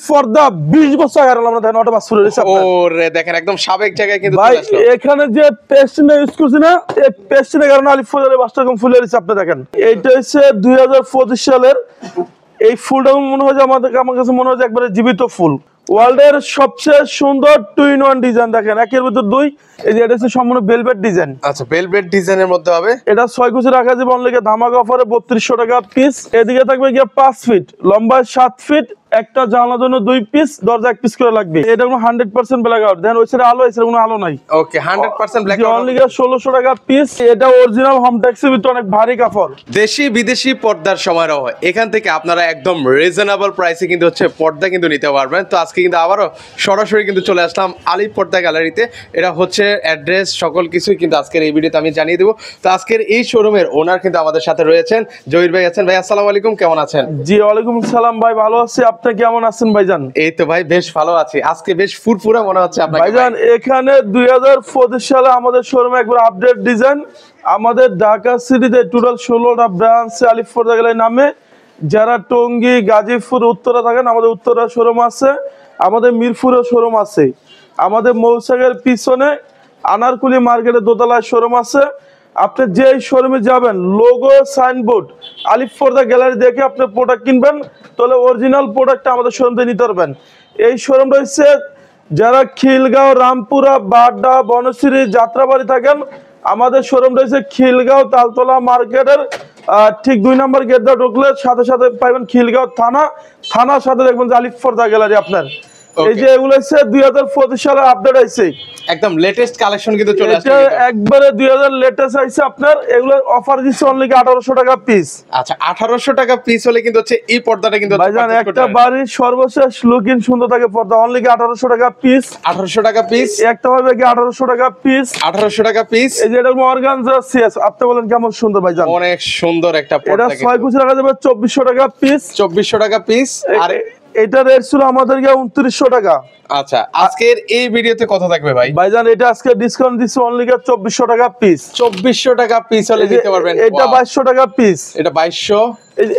পর্দা 20 বছর আগে আমরা দেখেন অটো বাস ফুলে রয়েছে ওরে দেখেন একদম সাবেক জায়গায় কিন্তু ভাই চলে আসলো। এখানে যে পেস্টিনে ইউজ করছি না, এই পেস্টিনের কারণে আলিফ ফজলের বাসটা কম ফুলে রয়েছে। আপনি দেখেন এইটা হচ্ছে 2025 সালের। এই ফুলটা মনে হয় যে আমার কাছে মনে হয় যে একবারে জীবিত ফুল। ওয়ার্ল্ডের সবচেয়ে সুন্দর 2-in-1 ডিজাইন দেখেন, একের ভিতর দুই। এই যে এটা হচ্ছে সম্পূর্ণ ভেলভেট ডিজাইন। আচ্ছা, ভেলভেট ডিজাইনের মধ্যে হবে। এটা 6 কুচি রাখা যাবে অনলাইনে ধামাকা অফারে 3200 টাকা পিস। এদিকে থাকবে গিয়ে 5 ফিট লম্বা, 7 ফিট, একটা জানলার জন্য 2 পিস, দরজা 1 পিস করে লাগবে। এটা কোনো 100% ব্ল্যাক আউট। দেখেন ওই সাইডে আলো, এই সাইডে কোনো আলো নাই। ওকে, 100% ব্ল্যাক আউট। অনলাইনে 1600 টাকা পিস। এটা অরিজিনাল হোম ট্যাক্সের ভিতর অনেক ভারী কাপড়। দেশি বিদেশি পর্দার সমারোহ, এখান থেকে আপনারা একদম রিজনেবল প্রাইসে কিন্তু হচ্ছে পর্দা কিন্তু নিতে পারবেন। তো আজকে কিন্তু আবারও সরাসরি কিন্তু চলে আসলাম আলিফ পর্দা গ্যালারিতে। এটা হচ্ছে অ্যাড্রেস, সকল কিছুই কিন্তু আজকের এই ভিডিওতে আমি জানিয়ে দেবো। তো আজকের এই শোরুমের ওনার কিন্তু আমাদের সাথে রয়েছেন, জহির ভাই আছেন। ভাই আসসালামু আলাইকুম, কেমন আছেন? জি ওয়ালাইকুম আসসালাম ভাই, ভালো আছি। আপনি কেমন আছেন ভাইজান? এই তো ভাই বেশ ভালো আছি। আজকে বেশ ফুরফুরা মনে হচ্ছে আপনাকে ভাইজান। এখানে 2025 সালে আমাদের শোরুমে একবার আপডেট ডিজাইন। আমাদের ঢাকা সিটিতে টোটাল 16টা ব্রাঞ্চ আলিফ পর্দা গ্যালারি নামে। যারা টঙ্গী, গাজীপুর, উত্তরা থাকেন, আমাদের উত্তরা শোরুম আছে, আমাদের মিরপুরের শোরুম আছে, আমাদের মৌসাগের পিছনে আনারকুলি মার্কেটের দোতলায় শোরুম আছে। আপনি যেই শোরুমে যাবেন, লোগো সাইনবোর্ড আলিফ পর্দা গ্যালারি দেখে আপনি প্রোডাক্ট কিনবেন, তাহলে অরিজিনাল প্রোডাক্টটা আমাদের শোরুম থেকে নিতে পারবেন। এই শোরুমটা হচ্ছে যারা খিলগাঁও, রামপুরা, বাড্ডা, বনশ্রী, যাত্রাবাড়ি থাকেন, আমাদের শোরুম রয়েছে খিলগাঁও তালতলা মার্কেটের ঠিক 2 নম্বর গেট দিয়ে ঢুকলে সাথে সাথে পাইবেন খিলগাঁও থানা। থানার সাথে দেখবেন যে আলিফ পর্দা গ্যালারি আপনার। এই যে এগুলো হচ্ছে 2025 সালে আপডেট হয়েছে, একদম লেটেস্ট কালেকশন কিন্তু চলে আসছে। একবারে 2000 লেটেস্ট আইছে আপনার। এগুলো অফার দিচ্ছে অনলি 1800 টাকা পিস। আচ্ছা, 1800 টাকা পিস হলে কিন্তু হচ্ছে এই পর্দাটা কিন্তু ভাইজান একটা বাড়ির সর্বশেষ লুকিং সুন্দর থাকে পর্দা, অনলি 1800 টাকা পিস। 1800 টাকা পিস, একটা হবে কি 1800 টাকা পিস। 1800 টাকা পিস। এই যে এটা অর্গানজা সিএস, আপনি বলেন কেমন সুন্দর ভাইজান? অনেক সুন্দর একটা পর্দা। এটা 6 কুচি রাখা যাবে 2400 টাকা পিস। 2400 টাকা পিস। আর এটা রেট ছিল আমাদেরকে 2900 টাকা। আচ্ছা, আজকের এই ভিডিওতে কত থাকবে ভাই? ভাইজান এটা আজকে ডিসকাউন্ট দিচ্ছে অনলি 2400 টাকা পিস। 2400 টাকা পিস হলে দিতে পারবেন। এটা 2200 টাকা পিস। এটা 2200।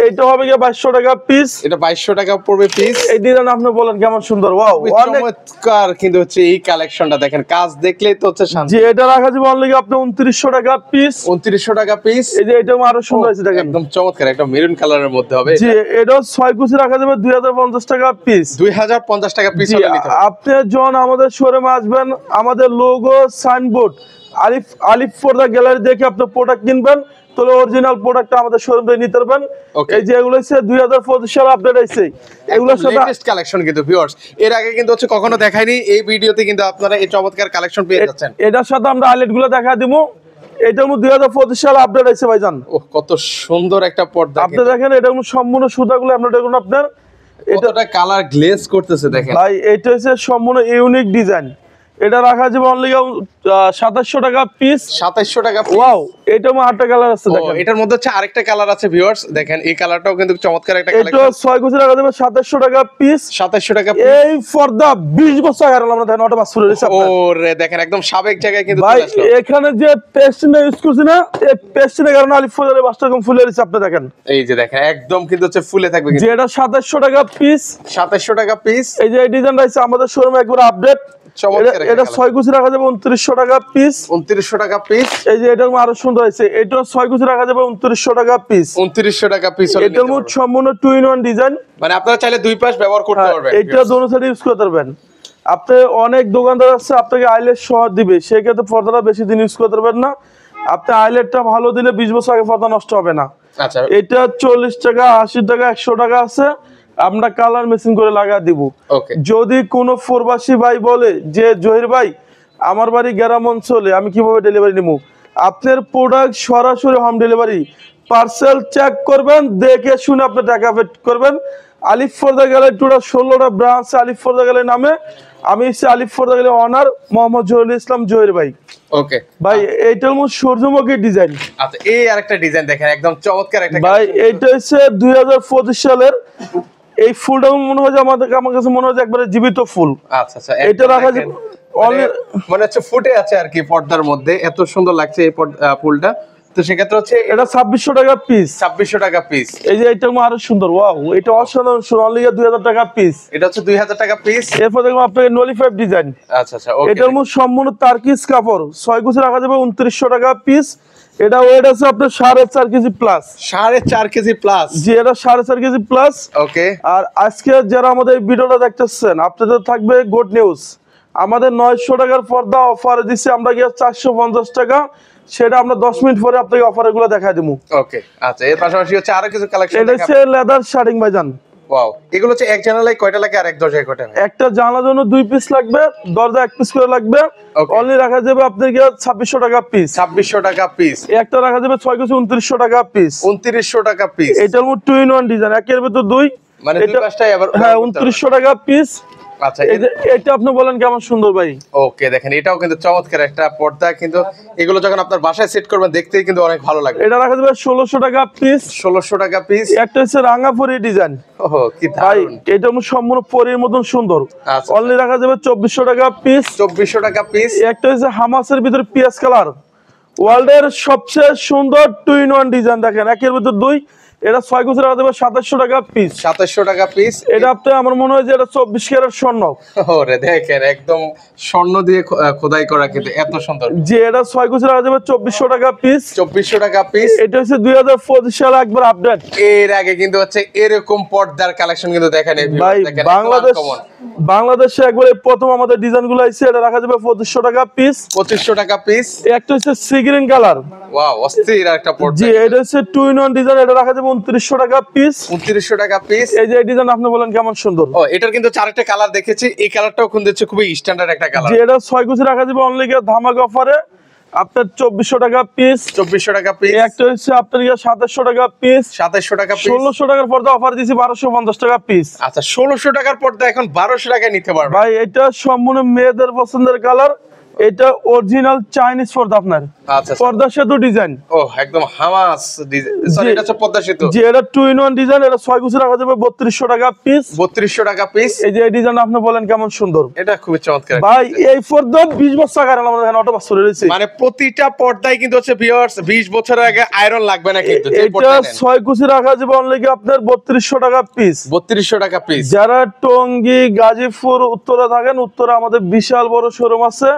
এইটা হবে কি 2200 টাকা পিস। এটা 2200 টাকা পড়বে পিস। এই ডিজাইন আপনি বলেন কেমন সুন্দর। ওয়াও, অনেক চমৎকার কিন্তু হচ্ছে এই কালেকশনটা দেখেন, কাজ দেখলেই তো হচ্ছে শান্তি। যে এটা রাখা যাবে অনলি আপনি 2900 টাকা পিস। 2900 টাকা পিস। এই যে এটা আরো সুন্দর আছে দেখেন, একদম চমৎকার, একটা মেরুন কালারের মধ্যে হবে। জি এটা 6 কুচি রাখা যাবে 2050 টাকা পিস। 2050 টাকা পিস হলে নিতে হবে। আপনি যখন আমাদের শোরুমে আসবেন, আমাদের লোগো সাইনবোর্ড আলিফ পর্দা গ্যালারি দেখে আপনি প্রোডাক্ট কিনবেন, তাহলে অরিজিনাল প্রোডাক্টটা আমাদের শোরুম থেকে নিতে পারবেন। এই যে এগুলো হচ্ছে 2025 সালে আপডেট হইছে, এগুলোর সাথে লেটেস্ট কালেকশন কিন্তু ভিউয়ার্স, এর আগে কিন্তু হচ্ছে কখনো দেখাইনি। এই ভিডিওতে কিন্তু আপনারা এই চমৎকার কালেকশন পেয়ে যাচ্ছেন। এটার সাথে আমরা হাইলাইট গুলো দেখা দিমু। এটা 2025 সালে আপডেট হইছে ভাইজান। ওহ, কত সুন্দর একটা পর্দা। আপনি দেখেন এটা সম্পূর্ণ সুতাগুলো আমরা দেখুন আপনার এটাটা কালার গ্লেজ করতেছে দেখেন ভাই। এটা হচ্ছে সম্পূর্ণ ইউনিক ডিজাইন। এটা রাখা যাবে অনলি 2700 টাকা পিস। 2700 টাকা। ওয়াও, এটার মধ্যে আটটা কালার আছে দেখেন। এটার মধ্যে হচ্ছে আরেকটা কালার আছে ভিউয়ার্স, দেখেন এই কালারটাও কিন্তু চমৎকার একটা কালেকশন। এটা 6 কুচি রাখা যাবে 2700 টাকা পিস। 2700 টাকা। এই পর্দা 20 বছর আগে আমরা দেখেন অটো বাস ফুলে রয়েছে। ওরে দেখেন একদম সাবেক জায়গায় কিন্তু ভাই চলে আসলো। এখানে যে পেস্টিনে ইউজ করছি না, এই পেস্টিনের কারণে আলিফ পর্দার বাসটা কম ফুলে রয়েছে। আপনি দেখেন এই যে দেখেন একদম কিন্তু হচ্ছে ফুলে থাকবে যে কিন্তু। এটা 2700 টাকা পিস। 2700 টাকা পিস। এই যে এই ডিজাইনটা আছে আমাদের শোরুমে একবার আপডেট। এটা 6 কুচি রাখা যাবে 2900 টাকা পিস। 2900 টাকা পিস। এই যে এটা আরো সুন্দর আছে, এটা 6 কুচি রাখা যাবে 2900 টাকা পিস। 2900 টাকা পিস হলে এটার মধ্যে সম্পূর্ণ 2-in-1 ডিজাইন, মানে আপনারা চাইলে দুই পাশ ব্যবহার করতে পারবেন। এটা দোনো সাইডে ইউজ করতে পারবেন। আপনি অনেক দোকানদার আছে আপনাকে আইলেট সহ দিবে, সেই ক্ষেত্রে পর্দাটা বেশি দিন ইউজ করতে পারবেন না। আপনি আইলেটটা ভালো দিলে 20 বছর আগে পর্দা নষ্ট হবে না। আচ্ছা, এটা 40 টাকা, 80 টাকা, 100 টাকা আছে, আমরা কালার মেশিন করে লাগা দিব। ওকে। যদি কোনো প্রবাসী ভাই বলে যে জহির ভাই আমার বাড়ি গ্রাম অঞ্চলে, আমি কিভাবে ডেলিভারি নিব, আপনার প্রোডাক্ট সরাসরি হোম ডেলিভারি, পার্সেল চেক করবেন, দেখে শুনে আপনি টাকা পে করবেন। আলিফ পর্দা গ্যালারি টোটাল 16টা ব্রাঞ্চ আলিফ পর্দা গ্যালারি নামে। আমি আলিফ পর্দা গ্যালারি অনার মোহাম্মদ জহিরুল ইসলাম জহির ভাই। ওকে ভাই এইটার মধ্যে সূর্যমুখী ডিজাইন। আচ্ছা, এই আরেকটা ডিজাইন দেখেন একদম চমৎকার একটা ভাই এইটা হচ্ছে 2025 সালের। এই ফুলটা মনে হয় যে আমার কাছে মনে হয় যে একবারে জীবিত ফুল। আচ্ছা আচ্ছা, এটা রাখা যাবে মানে হচ্ছে ফুটে আছে আর কি পর্দার মধ্যে, এত সুন্দর লাগছে এই ফুলটা। তো সেক্ষেত্রে হচ্ছে এটা 2600 টাকা পিস। 2600 টাকা পিস। এই যে এটা আরো সুন্দর, ওয়াও, এটা অসাধারণ সুন্দর, অনলি 2000 টাকা পিস। এটা হচ্ছে 2000 টাকা পিস। এরপর দেখবো আপনাকে নলিফাইভ ডিজাইন। আচ্ছা আচ্ছা, ওকে। এটার মধ্যে সম্পূর্ণ তার্কিস কাপড়, 6 কুচি রাখা যাবে 2900 টাকা পিস। এটা ওয়েট আছে আপনার 4.5 কেজি প্লাস। 4.5 KG plus. জি, এটা 4.5 কেজি প্লাস। ওকে। আর আজকে যারা আমাদের এই ভিডিওটা দেখতেছেন, আপনাদের থাকবে গুড নিউজ। আমাদের 900 টাকার পর্দা অফারে দিচ্ছি আমরা, গিয়ে 450 টাকা। সেটা আমরা 10 মিনিট পরে আপনাকে অফার গুলো দেখাই দেবো। ওকে, আচ্ছা। এর পাশাপাশি হচ্ছে আরো কিছু কালেকশন এটা হচ্ছে লেদার শার্টিং ভাইজান। ওয়াও, এগুলো হচ্ছে এক জানালায় কয়টা লাগে আর এক দরজায় কয়টা? একটা জানালার জন্য 2 পিস লাগবে, দরজা 1 পিস করে লাগবে। Okay. অনলি রাখা যাবে আপনাকে 2600 টাকা পিস। 2600 টাকা পিস। একটা রাখা যাবে 6 কুচি 2900 টাকা পিস। 2900 টাকা পিস। এটার মধ্যে 2 in 1 ডিজাইন, একের ভিতর 2। মানে দুই পাশটাই আবার হ্যাঁ, 2900 টাকা পিস। আচ্ছা, এটা আপনি বলেন কেমন সুন্দর ভাই। ওকে, দেখেন এটাও কিন্তু চমৎকার একটা পর্দা, কিন্তু এগুলো যখন আপনার বাসায় সেট করবেন দেখতেই কিন্তু অনেক ভালো লাগে। এটা রাখা যাবে 1600 টাকা পিস। 1600 টাকা পিস। একটা হচ্ছে রাঙাপুরি ডিজাইন। ওহো, কি ভাই দারুণ। এটা সম্পূর্ণ পরীর মতন সুন্দর। আচ্ছা, অনলি রাখা যাবে 2400 টাকা পিস। 2400 টাকা পিস। একটা হচ্ছে হামাসের ভিতরে পিয়াজ কালার, ওয়ার্ল্ডের সবচেয়ে সুন্দর 2 in 1 ডিজাইন, দেখেন একের ভিতর 2। এটা 6 কুচি রাখা যাবে 2700 টাকা পিস। 2700 টাকা পিস। এটা আপনার আমার মনে হয় যে এটা 24 ক্যারেট স্বর্ণ। ওরে দেখেন, একদম স্বর্ণ দিয়ে খোদাই করা, কিন্তু এত সুন্দর। যে এটা 6 কুচি রাখা যাবে 2400 টাকা পিস। 2400 টাকা পিস। এটা হচ্ছে 2025 সালে একবার আপডেট। এর আগে কিন্তু হচ্ছে এরকম পর্দার কালেকশন কিন্তু দেখেন ভাই বাংলাদেশে একবারে প্রথম আমাদের ডিজাইন গুলো আইছে। এটা রাখা যাবে 2500 টাকা পিস। 2500 টাকা পিস। একটা হচ্ছে সি গ্রিন কালার। ওয়াও, অস্থির একটা পর্দা। জি, এটা হচ্ছে 2 in 1 ডিজাইন। এটা রাখা যাবে 2900 টাকা পিস। 2900 টাকা পিস। এই যে এই ডিজাইন আপনি বলেন কেমন সুন্দর। ও, এটার কিন্তু চারটা কালার দেখেছি, এই কালারটাও কিন্তু হচ্ছে খুবই স্ট্যান্ডার্ড একটা কালার। যে এটা 6 কুচি রাখা যাবে অনলি ধামাকা অফারে আপনার 2400 টাকা পিস। 2400 টাকা পিস। একটা হচ্ছে আপনার 2700 টাকা পিস। 2700 টাকা পিস। 1600 টাকার পর্দা অফার দিয়েছি 1250 টাকা পিস। আচ্ছা, 1600 টাকার পর্দা এখন 1200 টাকায় নিতে পারবে। ভাই এটা সম্পূর্ণ মেয়েদের পছন্দের কালার। এটা অরিজিনাল চাইনিজ পর্দা আপনার। আচ্ছা, পর্দা সেতু ডিজাইন। ও একদম হামাস ডিজাইন, সরি এটা হচ্ছে পদ্মা সেতু। যে এটা 2 in 1 ডিজাইন। এটা 6 কুচি রাখা যাবে 3200 টাকা পিস। 3200 টাকা পিস। এই যে এই ডিজাইন আপনি বলেন কেমন সুন্দর। এটা খুবই চমৎকার। ভাই এই পর্দা 20 বছর আগে আমাদের এখানে অটো বছর রয়েছে। মানে প্রতিটা পর্দায় কিন্তু হচ্ছে ভিউয়ার্স 20 বছরের আগে আয়রন লাগবে না কিন্তু। যে এটা পর্দা নেন 6 কুচি রাখা যাবে অনলি আপনার 3200 টাকা পিস। 3200 টাকা পিস। যারা টঙ্গী, গাজীপুর, উত্তরা থাকেন, উত্তরা আমাদের বিশাল বড় শোরুম আছে।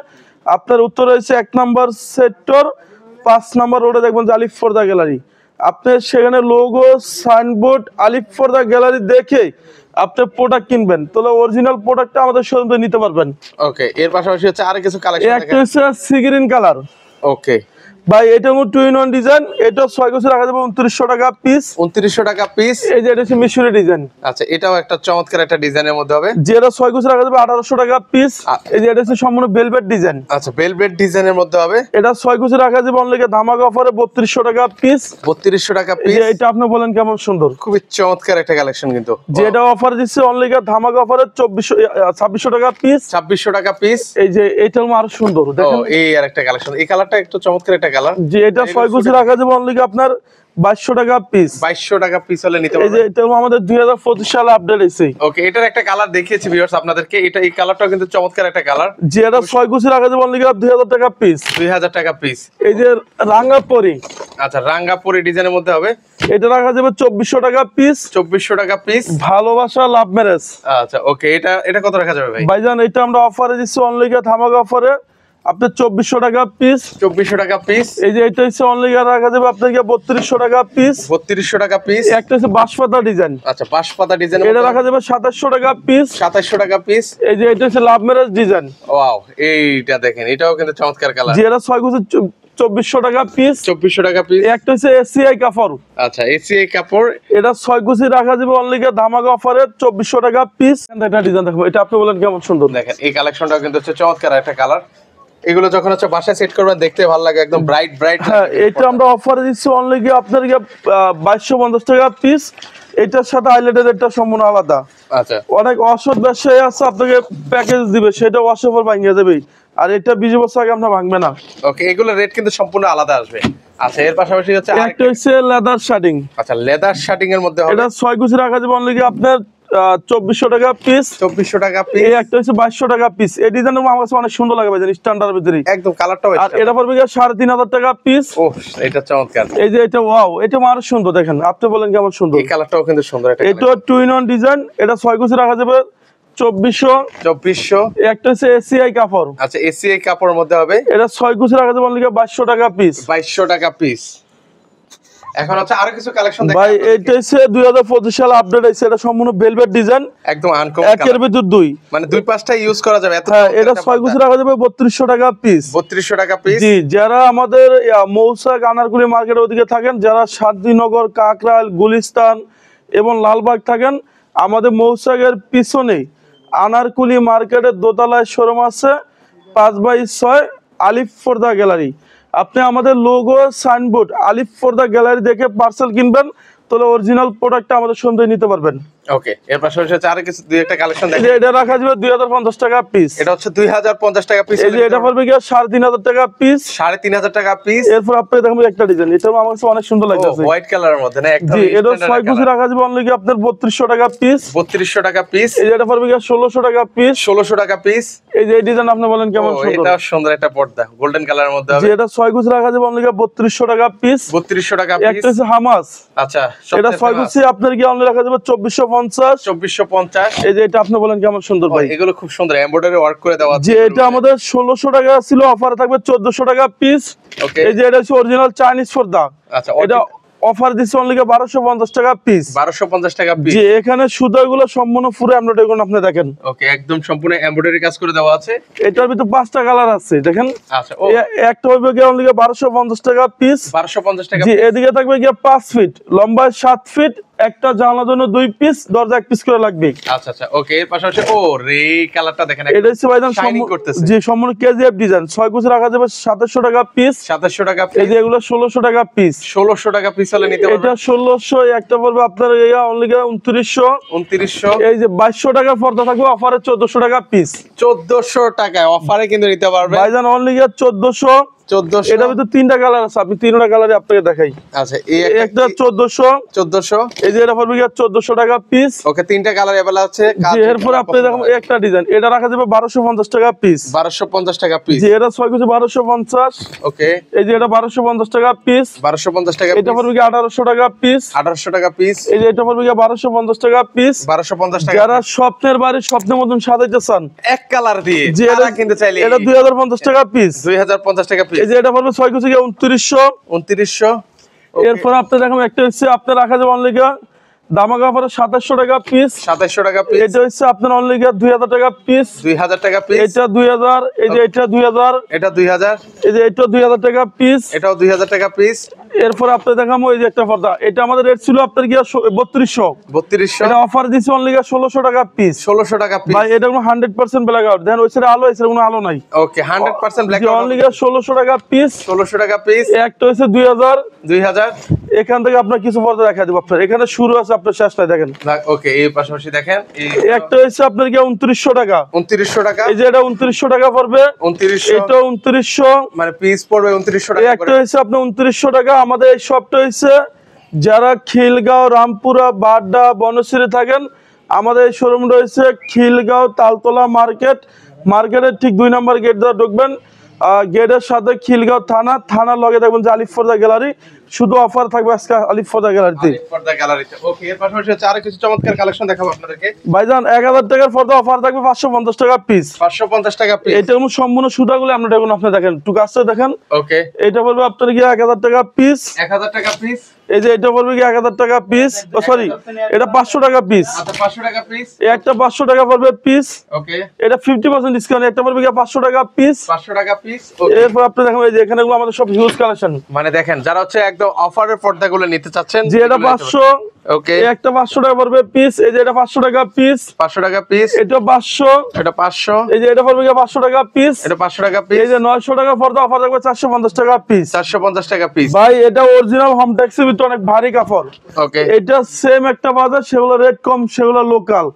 আপনার উত্তরে হচ্ছে 1 নম্বর সেক্টর 5 নম্বর রোডে দেখবেন যে আলিফ পর্দা গ্যালারি। আপনি সেখানে লোগো, সাইনবোর্ড, আলিফ পর্দা গ্যালারি দেখে আপনি প্রোডাক্ট কিনবেন, তাহলে অরিজিনাল প্রোডাক্টটা আমাদের শোরুম থেকে নিতে পারবেন। ওকে, এর পাশাপাশি হচ্ছে আরো কিছু কালেকশন একটা দেখেন। হচ্ছে সি গ্রিন কালার। ওকে ভাই এটা 2 in 1 ডিজাইন। এটা 6 কুচি রাখা যাবে 2900 টাকা পিস। 2900 টাকা পিস। এই যে এটা হচ্ছে মিশরি ডিজাইন। আচ্ছা, এটাও একটা চমৎকার একটা ডিজাইনের মধ্যে হবে। যে এটা 6 কুচি রাখা যাবে 1800 টাকা পিস। এই যে এটা হচ্ছে সম্পূর্ণ ভেলভেট ডিজাইন। আচ্ছা, ভেলভেট ডিজাইনের মধ্যে হবে। এটা 6 কুচি রাখা যাবে অনলি ধামাকা অফারে 3200 টাকা পিস। 3200 টাকা এই পিস। যে এটা আপনি বলেন কেমন সুন্দর। খুবই চমৎকার একটা কালেকশন কিন্তু। যে এটা অফার দিচ্ছে অনলি ধামাকা অফারে 2600 টাকা পিস। 2600 টাকা পিস। এই যে এটাও আরো সুন্দর ও, দেখেন। এই আর একটা কালেকশন, এই কালারটা একটু চমৎকার একটা কালার। যে এটা 6 কুচি রাখা যাবে অনলি আপনার 2200 টাকা পিস। 2200 টাকা পিস হলে নিতে এই যে পারবেন। এটাও আমাদের 2025 সালে আপডেট হয়েছে। ওকে, এটার একটা কালার দেখিয়েছি ভিউয়ার্স আপনাদেরকে। এটা এই কালারটাও কিন্তু চমৎকার একটা কালার। যে এটা 6 কুচি রাখা যাবে অনলি 2000 টাকা পিস। 2000 টাকা পিস। এই যে রাঙ্গাপরি। আচ্ছা, রাঙ্গাপুরি ডিজাইনের মধ্যে হবে। এটা রাখা যাবে 2400 টাকা পিস। 2400 টাকা পিস। ভালোবাসা লাভ ম্যারেজ। আচ্ছা, ওকে, এটা কত রাখা যাবে ভাই? ভাইজান এটা আমরা অফারে দিচ্ছি অনলি ধামাকা অফারে আপনার 2400 টাকা পিস। 2400 টাকা পিস। এই যে এটা হচ্ছে অনলি রাখা যাবে আপনাকে 3200 টাকা পিস। 3200 টাকা পিস। একটা হচ্ছে বাঁশপাতা ডিজাইন। আচ্ছা, বাঁশপাতা ডিজাইন। এটা রাখা যাবে 2700 টাকা পিস। 2700 টাকা পিস। এই যে এটা হচ্ছে লাভ ম্যারেজ ডিজাইন। ওয়াও, এইটা দেখেন, এটাও কিন্তু চমৎকার কালার। যে এটা 6 কুচি 2400 টাকা পিস। 2400 টাকা পিস। একটা হচ্ছে এসিআই কাপড়। আচ্ছা, এসিআই কাপড়। এটা 6 কুচি রাখা যাবে অনলি ধামাকা অফারে 2400 টাকা পিস। এটা ডিজাইন দেখো, এটা আপনি বলেন কেমন সুন্দর। দেখেন এই কালেকশনটাও কিন্তু হচ্ছে চমৎকার একটা কালার। এগুলো যখন হচ্ছে বাসায় সেট করবেন দেখতে ভালো লাগে, একদম ব্রাইট ব্রাইট। হ্যাঁ, এটা আমরা অফারে দিচ্ছি অনলি আপনার 2250 টাকা পিস। এটার সাথে হাইলাইটের রেটটা সম্পূর্ণ আলাদা। আচ্ছা, অনেক অসৎ ব্যবসায়ী আছে আপনাকে প্যাকেজ দিবে, সেটা ওয়াশেবল ভাঙিয়ে দেবে। আর এটা 20 বছর আগে আপনার ভাঙবে না। ওকে, এগুলোর রেট কিন্তু সম্পূর্ণ আলাদা আসবে। আচ্ছা, এর পাশাপাশি হচ্ছে একটা হচ্ছে লেদার শার্টিং। আচ্ছা, লেদার শার্টিং এর মধ্যে হবে। এটা 6 কুচি রাখা যাবে অনলি আপনার 2400 টাকা পিস। 2400 টাকা পিস। এই একটা হচ্ছে 2200 টাকা পিস। এই ডিজাইনটা আমার কাছে অনেক সুন্দর লাগে ভাইজান, স্ট্যান্ডার্ড ভিতরে একদম কালারটাও আর এটা পড়বে গিয়ে 3500 টাকা পিস। ও এটা চমৎকার। এই যে এটা ওয়াও, এটা আরো সুন্দর দেখেন, আপনি বলেন কেমন সুন্দর। এই কালারটাও কিন্তু সুন্দর। এটা 2 in 1 ডিজাইন, এটা 6 কুচি রাখা যাবে 2400। একটা হচ্ছে এসিআই কাপড়। আচ্ছা এসিআই কাপড়ের মধ্যে হবে, এটা 6 কুচি রাখা যাবে অনলি 2200 টাকা পিস। 2200 টাকা পিস। এখন হচ্ছে আরো কিছু কালেকশন দেখাই ভাই এটা হচ্ছে 2025 সালে আপডেট হইছে, এটা সম্পূর্ণ ভেলভেট ডিজাইন, একদম আনকমন একের কালার, ভিতর দুই, মানে দুই পাশটা ইউজ করা যাবে এত। হ্যাঁ এটা 6 কুচি রাখা যাবে 3200 টাকা পিস। 3200 টাকা পিস। জি, যারা আমাদের মৌসাক আনারকুলি মার্কেটের ওদিকে থাকেন, যারা শান্তিনগর, কাকরাইল, গুলিস্তান এবং লালবাগ থাকেন, আমাদের মৌসাকের পিছনে আনারকুলি মার্কেটের দোতলায় শোরুম আছে 5/6 আলিফ ফোরদা গ্যালারি। আপনি আমাদের লোগো সাইনবোর্ড আলিফ ফোরদা গ্যালারি দেখে পার্সেল কিনবেন, তাহলে অরিজিনাল প্রোডাক্টটা আমাদের সন্ধান নিতে পারবেন। ওকে, এর পাশাপাশি হচ্ছে আরো কিছু দুই একটা কালেকশন এই যে দেখাই। এটা রাখা যাবে 2050 টাকা পিস। এটা হচ্ছে 2050 টাকা পিস। এই যে এটা পড়বে কি 3500 টাকা পিস। 3500 টাকা পিস। এরপর আপনি দেখুন একটা ডিজাইন, এটা আমার কাছে অনেক সুন্দর লাগছে। হোয়াইট কালারের মধ্যে না একদম। জি, এটা 6 কুচি রাখা যাবে অনলি আপনার 3200 টাকা পিস। 3200 টাকা পিস। এই যে এটা পড়বে কি 1600 টাকা পিস। 1600 টাকা পিস। এই যে এই ডিজাইন আপনি বলেন কেমন সুন্দর। এটা সুন্দর একটা পর্দা গোল্ডেন কালারের মধ্যে হবে। জি, এটা 6 কুচি রাখা যাবে অনলি 3200 টাকা পিস। 3200 টাকা পিস। একটা হচ্ছে হামাস। আচ্ছা এটা 6 কুচি আপনার কি অনলি রাখা যাবে 2450। 2450। এই যে এটা আপনি বলেন কেমন সুন্দর ভাই। এগুলো খুব সুন্দর এমব্রয়ডারি ওয়ার্ক করে দেওয়া আছে। যে এটা আমাদের 1600 টাকা ছিল, অফারে থাকবে 1400 টাকা পিস। ওকে, এই যে এটা হচ্ছে অরিজিনাল চাইনিজ পর্দা। আচ্ছা এটা অফার দিচ্ছে অনলি 1250 টাকা পিস। 1250 টাকা পিস। যে এখানে সুতাগুলো সম্পূর্ণ পুরো এমব্রয়ডারি করে আপনি দেখেন। ওকে, একদম সম্পূর্ণ এমব্রয়ডারি কাজ করে দেওয়া আছে। এটার ভিতর 5টা কালার আছে দেখেন। আচ্ছা একটা হবে গিয়ে অনলি 1250 টাকা পিস। 1250 টাকা। জি, এদিকে থাকবে গিয়ে 5 ফিট লম্বা, 7 ফিট, একটা জানলার জন্য 2 পিস, দরজা 1 পিস করে লাগবে। আচ্ছা আচ্ছা, ওকে, এর পাশাপাশি রে কালারটা দেখেন, এটা হচ্ছে ভাইজান শাইনিং করতেছে। জি, সম্পূর্ণ কেজিএফ ডিজাইন, 6 কুচি রাখা যাবে 2700 টাকা পিস। 2700 টাকা এই পিস। যে এগুলো 1600 টাকা পিস। 1600 টাকা পিস হলে নিতে পারবেন। এটা 1600, একটা পড়বে আপনার অনলি 2900। 2900। এই যে 2200 টাকা পর্দা থাকবে অফারে 1400 টাকা পিস। 1400 টাকায় অফারে কিন্তু নিতে পারবেন ভাইজান অনলি 1400। 1400। এটার ভিতরে 3টা কালার আছে, আপনি 3টা কালারই আপনাকে দেখাই। আচ্ছা, এই একটা 1400। 1400। এই যে এটা পড়বে 1400 টাকা পিস। ওকে, তিনটা কালার अवेलेबल আছে। জি, এরপর আপনি দেখুন একটা ডিজাইন, এটা রাখা যাবে 1250 টাকা পিস। 1250 টাকা পিস। জি, এটা 6 কুচি 1250। ওকে, এই যে এটা 1250 টাকা পিস। 1250 টাকা। এটা পড়বে 1800 টাকা পিস। 1800 টাকা পিস। এই যে এটা পড়বে 1250 টাকা পিস। 1250 টাকা। যারা স্বপ্নের বাড়ি স্বপ্নের মতন সাজাইতে চান, এক কালার দিয়ে জি, তারা কিন্তু চাইলে এটা 2050 টাকা পিস। 2050 টাকা পিস। এই যে এটা পড়বে 6 কুচি 2900। 2900। এরপর আপনি দেখুন একটা হচ্ছে আপনার রাখা যাবে অনলি দামা কাপড়ে 2700 টাকা পিস। 2700 টাকা পিস। এটা হচ্ছে আপনার অনলি 2000 টাকা পিস। 2000 টাকা পিস। এটা 2000। এই যে এটা 2000। এটা 2000। এই যে এটা 2000 টাকা পিস। এটাও 2000 টাকা পিস। এরপর আপনি দেখাবো এই যে একটা পর্দা, এটা আমাদের রেট ছিল আপনার 3200। 3200। এটা অফার দিচ্ছে অনলি 1600 টাকা পিস। 1600 টাকা পিস। ভাই এটা কোনো 100% ব্ল্যাক আউট, দেখেন ওই সাইডে আলো, এই সাইডে কোনো আলো নাই। ওকে, 100% ব্ল্যাক আউট। অনলি 1600 টাকা পিস। 1600 টাকা পিস। একটা হচ্ছে 2000। 2000। এখান থেকে আপনার কিছু পর্দা দেখা দিব আপনার, এখানে শুরু আছে আপনার শেষ নাই দেখেন। ওকে, এই পাশাপাশি দেখেন একটা হচ্ছে আপনার 2900 টাকা। 2900 টাকা। এই যে এটা 2900 টাকা পড়বে। 2900। এটা 2900। মানে পিস পড়বে 2900 এই টাকা একটা করে। হচ্ছে আপনার 2900 টাকা। আমাদের এই শপটা হচ্ছে যারা খিলগাঁও, রামপুরা, বাড্ডা, বনশ্রী থাকেন, আমাদের এই শোরুম রয়েছে খিলগাঁও তালতলা মার্কেটের ঠিক 2 নম্বর গেট দ্বারা ঢুকবেন। গেটের সাথে খিলগাঁও থানার লগে দেখবেন যে আলিফ ফোরদা গ্যালারি। শুধু অফার থাকবে আজকে আলিফ ফোরদা গ্যালারিতে। পর্দা গ্যালারিতে। ওকে, এর পাশাপাশি হচ্ছে আরো কিছু চমৎকার কালেকশন দেখাবো আপনাদেরকে। ভাইজান 1000 টাকার পর্দা অফার থাকবে 550 টাকা পিস। 550 টাকা পিস। এটা কোনো সম্পূর্ণ সুতাগুলো আমরা দেখুন, আপনি দেখেন একটু কাজটা দেখেন। ওকে, এটা বলবে আপনার কি 1000 টাকা পিস। 1000 টাকা পিস। এই যে এটা পড়বে কি 1000 টাকা পিস। ও সরি, এটা 500 টাকা পিস। আচ্ছা, 500 টাকা পিস। একটা 500 টাকা পড়বে পিস। ওকে, এটা 50% ডিসকাউন্ট, একটা পড়বে কি 500 টাকা পিস। 500 টাকা পিস। এরপর আপনি দেখেন এই যে এখানে গুলো আমাদের সব হিউজ কালেকশন। মানে দেখেন যারা হচ্ছে একদম অফারের পর্দাগুলো নিতে চাচ্ছেন, যে এটা 500। ওকে, একটা 500 টাকা পড়বে পিস। এই যে এটা 500 টাকা পিস। 500 টাকা পিস। এটা 500। এটা 500। এই যে এটা পড়বে কি 500 টাকা পিস। এটা 500 টাকা পিস। এই যে 900 টাকা পর্দা অফার থাকবে 450 টাকা পিস। 450 টাকা পিস। ভাই এটা অরিজিনাল হোম ট্যাক্সের ভিতরে অনেক ভারী কাপড়। ওকে, এটা সেম একটা বাজার, সেগুলো রেট কম, সেগুলো লোকাল।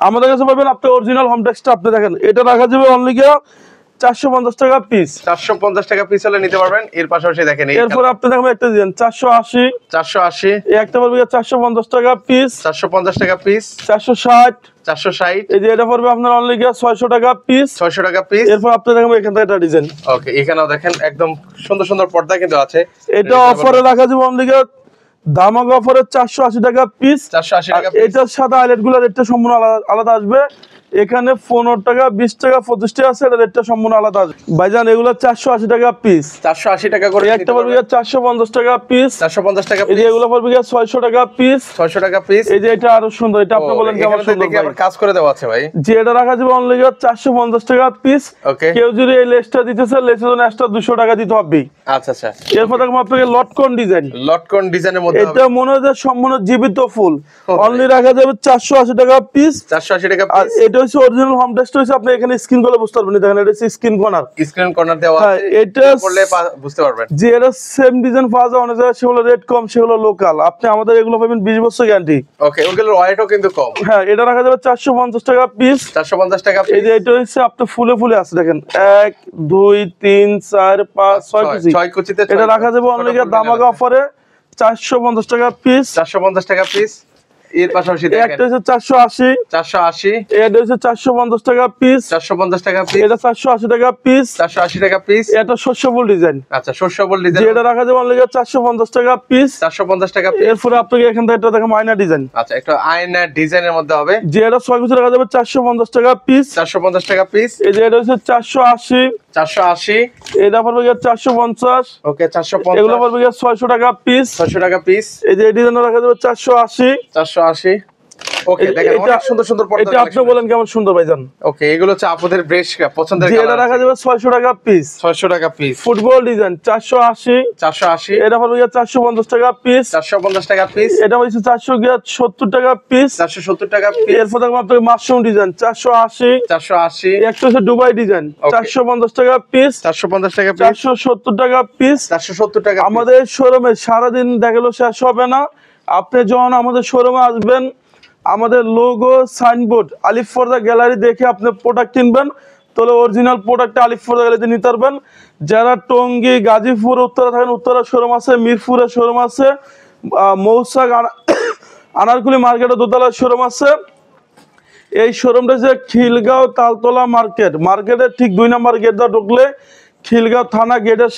আমাদের কাছে পাবেন আপনি অরিজিনাল হোম ট্যাক্সটা। আপনি দেখেন এটা রাখা যাবে অনলি 450 টাকা পিস। 450 টাকা পিস হলে নিতে পারবেন। এর পাশাপাশি দেখেন এরপর আপনি দেখেন একটা ডিজাইন 480, 480, এই একটা পড়বে 450 টাকা পিস, 450 টাকা পিস, 460, 460, এই যে এটা পড়বে আপনার অনলি 600 টাকা পিস, 600 টাকা পিস। এরপর আপনি দেখেন এখান থেকে একটা ডিজাইন। ওকে, এখানেও দেখেন একদম সুন্দর সুন্দর পর্দা কিন্তু আছে। এটা অফারে রাখা যাবে অনলি ধামাকা অফারে 480 টাকা পিস। 480 টাকা পিস। এটার সাথে হাইলাইট গুলো রেটটা সম্পূর্ণ আলাদা আসবে। এখানে 15 টাকা, 20 টাকা, 25 টাকা আছে, এটা রেটটা সম্পূর্ণ আলাদা আসবে ভাইজান। এগুলো 480 টাকা পিস, 480 টাকা করে একটা পড়বে 450 টাকা পিস, 450 টাকা এই পিস, যে এগুলো পড়বে 600 টাকা পিস, 600 টাকা পিস। এই যে এটা আরো সুন্দর, এটা আপনি বলেন কেমন সুন্দর দেখি আবার কাজ করে দেওয়া আছে ভাই। যে এটা রাখা যাবে অনলি 450 টাকা পিস। ওকে, কেউ যদি এই লেসটা দিতেছে, লেসের জন্য এক্সট্রা 200 টাকা দিতে হবে। আচ্ছা আচ্ছা। এরপর দেখুন আপনাকে লটকন ডিজাইন, লটকন ডিজাইনের মধ্যে এটা মনে হয় যে সম্পূর্ণ জীবিত ফুল, অনলি রাখা যাবে 480 টাকা পিস, 480 টাকা আর পিস। এটা হচ্ছে অরিজিনাল হোম টেক্সট হচ্ছে, আপনি এখানে স্ক্রিন করলে বুঝতে পারবেন। দেখেন এটা হচ্ছে স্ক্রিন কর্নার, স্ক্রিন কর্নার দেওয়া আছে, এটা করলে বুঝতে পারবেন যে এটা সেম ডিজাইন পাওয়া যায় অনেক জায়গায়, সেগুলো রেট কম, সেগুলো লোকাল। আপনি আমাদের এগুলো পাবেন 20 বছর গ্যারান্টি। ওকে, ওগুলোর ওয়েটও কিন্তু কম। হ্যাঁ, এটা রাখা যাবে 450 টাকা পিস, 450 টাকা এই পিস। যে এটা হচ্ছে আপনি ফুলে ফুলে আছে দেখেন, 1 2 3 4 5 6 কুচি, 6 কুচিতে এটা রাখা যাবে অনলি ধামাকা অফারে 450 টাকা পিস, 450 টাকা পিস। এর পাশাপাশি একটা দেখেন হচ্ছে 480, 480, এটা হচ্ছে 450 টাকা পিস, 450 টাকা পিস, এটা 480 টাকা পিস, 480 টাকা পিস। এটা শস্যফুল ডিজাইন, আচ্ছা, শস্যবল যে ডিজাইন, এটা রাখা যাবে অনলি 450 টাকা পিস, 450 টাকা পিস। এরপরে আপনাকে এখান থেকে একটা দেখেন মাইনা ডিজাইন, আচ্ছা, একটা আয়না ডিজাইনের মধ্যে হবে, যে এটা 6 কুচি রাখা যাবে 450 টাকা পিস, 450 টাকা পিস। এই যে এটা হচ্ছে 480, 480, এটা পড়বে 450, ওকে, 450, এগুলো পড়বে 600 টাকা পিস, 600 টাকা পিস, এই যে এই ডিজাইন রাখা যাবে 480। 480। ওকে, দেখেন অনেক সুন্দর সুন্দর পর্দা। এটা আপনি বলেন কেমন সুন্দর ভাইজান। ওকে, এগুলো হচ্ছে আপনাদের বেশ পছন্দের যে এটা কালার। রাখা যাবে 600 টাকা পিস, 600 টাকা পিস, ফুটবল ডিজাইন 480, 480, এটা পড়বে 450 টাকা পিস, 450 টাকা পিস, এটা হচ্ছে 470 টাকা পিস, 470 টাকা পিস, এরপর দেখবো আপনাকে মাশরুম ডিজাইন 480, 480, একটা হচ্ছে দুবাই ডিজাইন 450 টাকা পিস, 450 টাকা পিস, 470 টাকা পিস। 470 টাকা পিস। আমাদের শোরুমে সারাদিন দেখালো শেষ হবে না। আপনি যখন আমাদের শোরুমে আসবেন, আমাদের লোগো সাইনবোর্ড আলিফ পর্দা গ্যালারি দেখে আপনি প্রোডাক্ট কিনবেন, তাহলে অরিজিনাল প্রোডাক্ট আলিফ পর্দা গ্যালারিতে নিতে পারবেন। যারা টঙ্গী, গাজীপুর, উত্তরা থাকেন, উত্তরা শোরুম আছে, মিরপুরে শোরুম আছে, মৌসাক আনারকুলি মার্কেটে দোতলা শোরুম আছে। এই শোরুমটা যে খিলগাঁও তালতলা মার্কেটের ঠিক 2 নম্বর গেট দিয়ে ঢুকলে খিলগাঁও থানা গেটের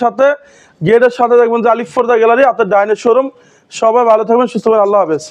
সাথে দেখবেন যে আলিফ পর্দা গ্যালারি, আপনার ডাইনের শোরুম। সবাই ভালো থাকবেন, সুস্থ থাকবেন, আল্লাহ হাফেজ।